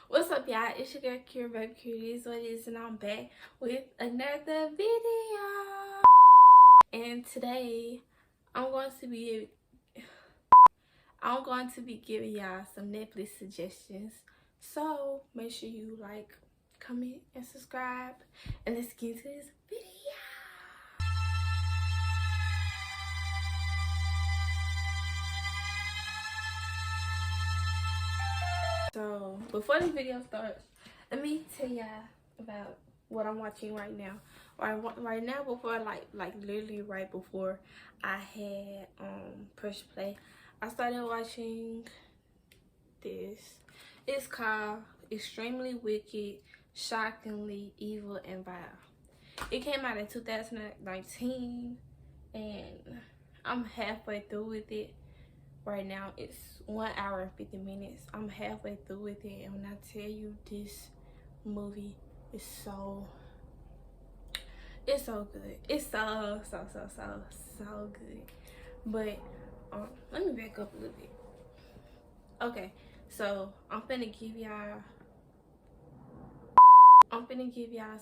What's up, y'all? It's your girl Kira Baby Cutie. This is what it is, and I'm back with another video. And today, I'm going to be giving y'all some Netflix suggestions. So make sure you like, comment, and subscribe. And let's get into this video. So before the video starts, let me tell y'all about what I'm watching right now. Right now, before like literally right before I had push play, I started watching this. It's called Extremely Wicked, Shockingly Evil and Vile. It came out in 2019, and I'm halfway through with it. Right now it's 1 hour and 50 minutes. I'm halfway through with it, and when I tell you this movie is so good. It's so good. But let me back up a little bit. Okay, so I'm finna give y'all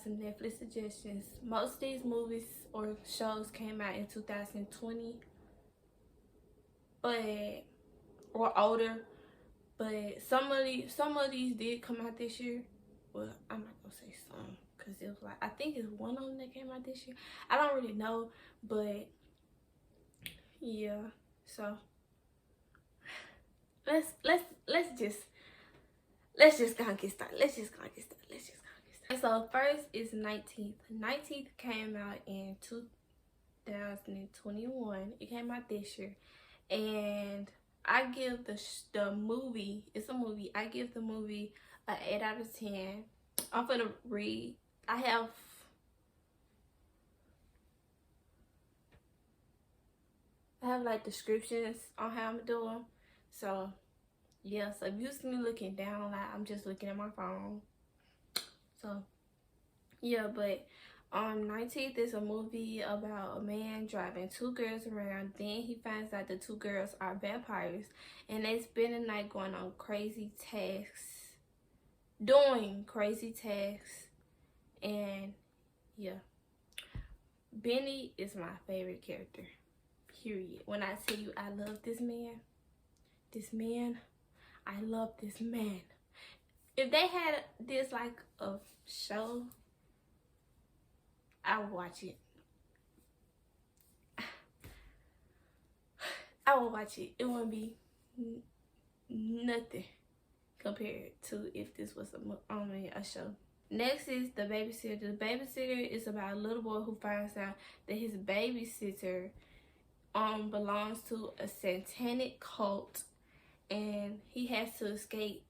some Netflix suggestions. Most of these movies or shows came out in 2020, or older, but some of these did come out this year. Well, I'm not gonna say some, because it was like, I think it's one of them that came out this year. I don't really know, but yeah. So let's just go and get started. So first is 19th. 19th came out in 2021. It came out this year, and I give the movie, it's a movie, I give the movie an 8 out of 10. I'm gonna read. I have like descriptions on how I'm doing. So yeah, so if you see me looking down, like, I'm just looking at my phone. So yeah, but 19th is a movie about a man driving 2 girls around. Then he finds out the 2 girls are vampires, and they spend the night going on crazy tasks, doing crazy tasks. And yeah, Benny is my favorite character, period. When I tell you I love this man, I love this man. If they had this like a show, I would watch it. I would watch it. It wouldn't be nothing compared to if this was a show. Next is The Babysitter. The Babysitter is about a little boy who finds out that his babysitter belongs to a satanic cult, and he has to escape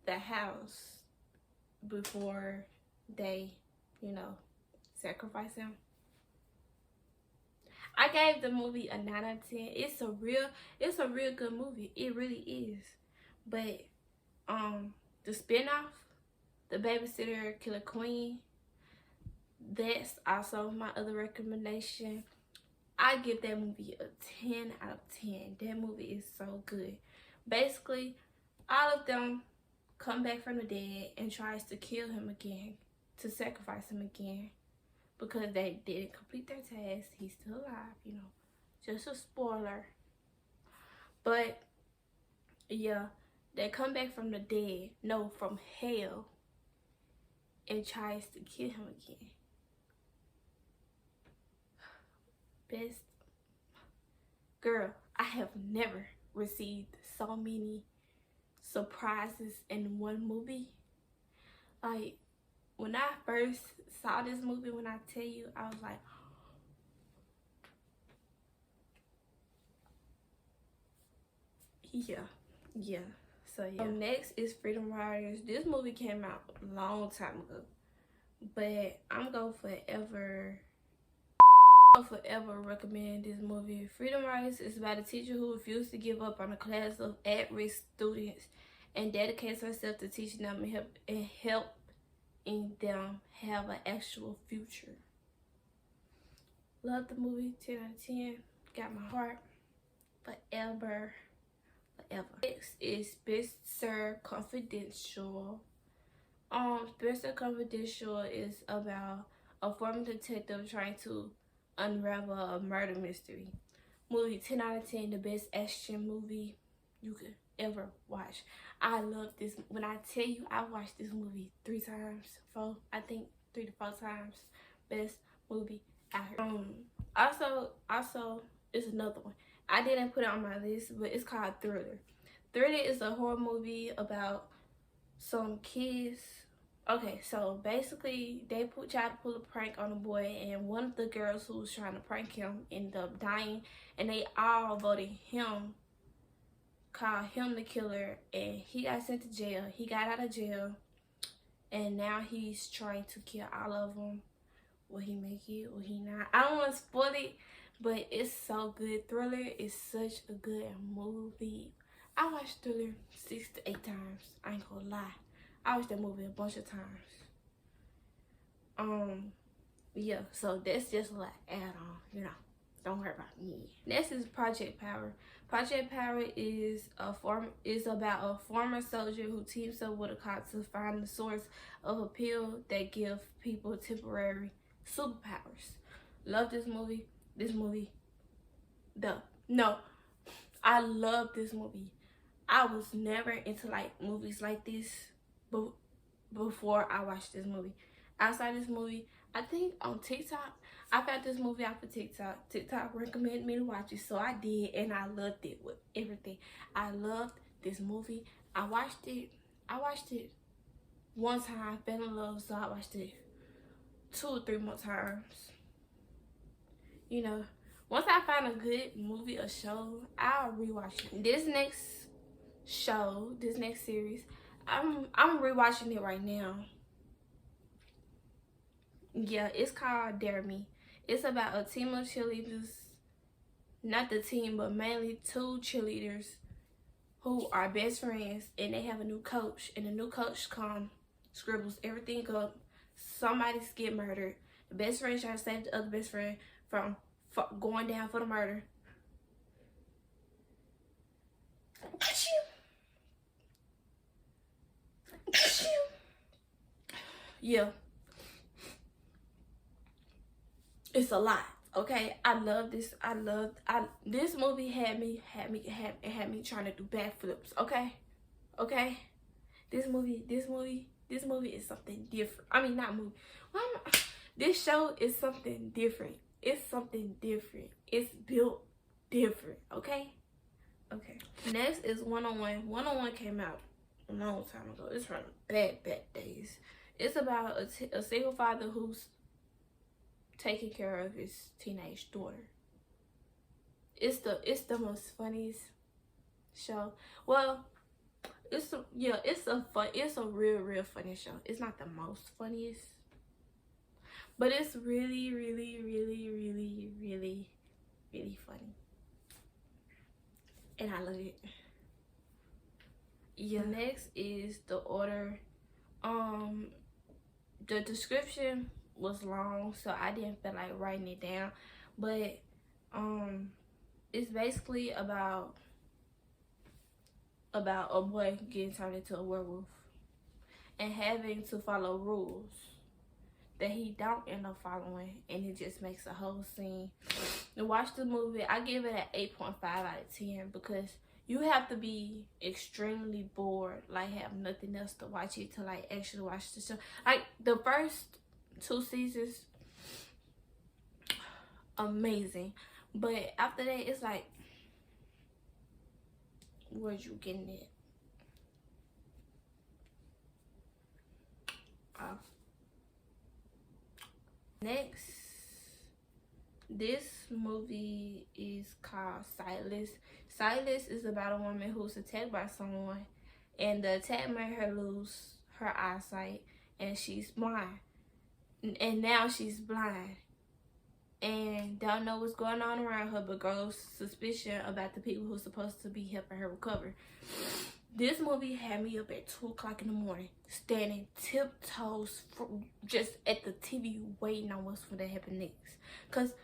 the house before they, sacrifice him. I gave the movie a 9 out of 10. It's a real good movie. It really is. But the spinoff, The Babysitter Killer Queen, that's also my other recommendation. I give that movie a 10 out of 10. That movie is so good. Basically, all of them come back from the dead and tries to kill him again, to sacrifice him again, because they didn't complete their task. He's still alive, just a spoiler. But yeah, they come back from the dead, no, from hell, and tries to kill him again. Best girl, I have never received so many surprises in one movie. Like, when I first saw this movie, when I tell you, I was like, yeah. So yeah. Next is Freedom Riders. This movie came out a long time ago, but I'm gonna forever recommend this movie. Freedom Riders is about a teacher who refused to give up on a class of at-risk students and dedicates herself to teaching them and helping them have an actual future. Love the movie, 10 out of 10. Got my heart forever. Next is Spenser Confidential. Spencer Confidential is about a former detective trying to unravel a murder mystery. Movie 10 out of 10, the best action movie you could ever watch. I love this. When I tell you, I watched this movie 3 times, 4, I think 3 to 4 times. Best movie out here. Also, it's another one. I didn't put it on my list, but it's called Thriller. Thriller is a horror movie about some kids. Okay, so basically they tried to pull a prank on a boy, and one of the girls who was trying to prank him ended up dying, and they all voted him, called him the killer, and he got sent to jail. He got out of jail, and now he's trying to kill all of them. Will he make it? Will he not? I don't want to spoil it, but it's so good. Thriller is such a good movie. I watched Thriller 6 to 8 times. I ain't gonna lie. I watched that movie a bunch of times. Yeah, so that's just like add on, you know. Don't worry about me. Next is Project Power. Project Power is about a former soldier who teams up with a cop to find the source of a pill that gives people temporary superpowers. Love this movie. I love this movie. I was never into like movies like this before I watched this movie. Outside this movie, I think on TikTok, I found this movie off of TikTok. TikTok recommended me to watch it, so I did, and I loved it with everything. I loved this movie. I watched it one time, fell in love, so I watched it 2 or 3 more times. You know, once I find a good movie or show, I'll rewatch it. This next series, I'm rewatching it right now. Yeah, it's called Dare Me. It's about a team of cheerleaders, not the team, but mainly 2 cheerleaders who are best friends, and they have a new coach, and the new coach scribbles everything up. Somebody's get murdered. The best friend trying to save the other best friend from going down for the murder. Yeah. It's a lot, okay? I love this. This movie had me trying to do backflips, okay? Okay? This movie is something different. I mean, not movie. This show is something different. It's something different. It's built different, okay? Okay. Next is 101. 101 came out a long time ago. It's from bad days. It's about a single father who's taking care of his teenage daughter. It's the most funniest show. Well, it's a real funny show. It's not the most funniest, but it's really funny, and I love it. Yeah. Next is The Order. The description was long, so I didn't feel like writing it down, but it's basically about a boy getting turned into a werewolf and having to follow rules that he don't end up following, and it just makes a whole scene. To watch the movie, I give it an 8.5 out of 10 because you have to be extremely bored, like have nothing else to watch it to like actually watch the show. Like the first 2 seasons, amazing, but after that it's like, where'd you getting it? Next, this movie is called Sightless. Sightless is about a woman who's attacked by someone, and the attack made her lose her eyesight, and she's blind. And now she's blind and don't know what's going on around her, but grows suspicion about the people who's supposed to be helping her recover. This movie had me up at 2 o'clock in the morning, standing tiptoes just at the TV waiting on what's going to happen next. Because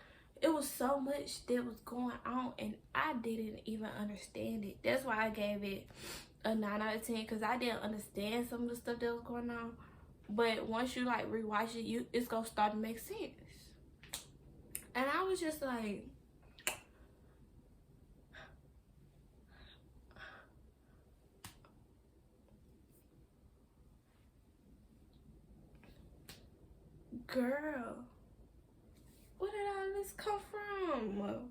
it was so much that was going on, and I didn't even understand it. That's why I gave it a 9 out of 10, because I didn't understand some of the stuff that was going on. but once you like rewatch it, it's gonna start to make sense. And I was just like, girl, where did all this come from?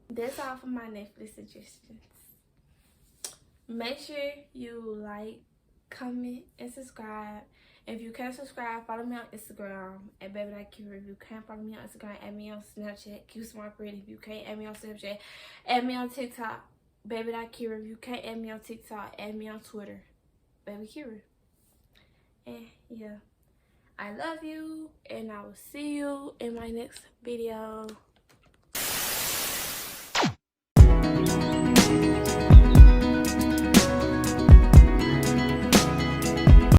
That's all for my Netflix suggestions. Make sure you like, comment, and subscribe. If you can't subscribe, follow me on Instagram at babysitter. If you can't follow me on Instagram, add me on Snapchat, Q-Smart-Pretty. If you can't add me on Snapchat, add me on TikTok, babysitter. If you can't add me on TikTok, add me on Twitter, Baby Kira. And yeah, I love you, and I will see you in my next video.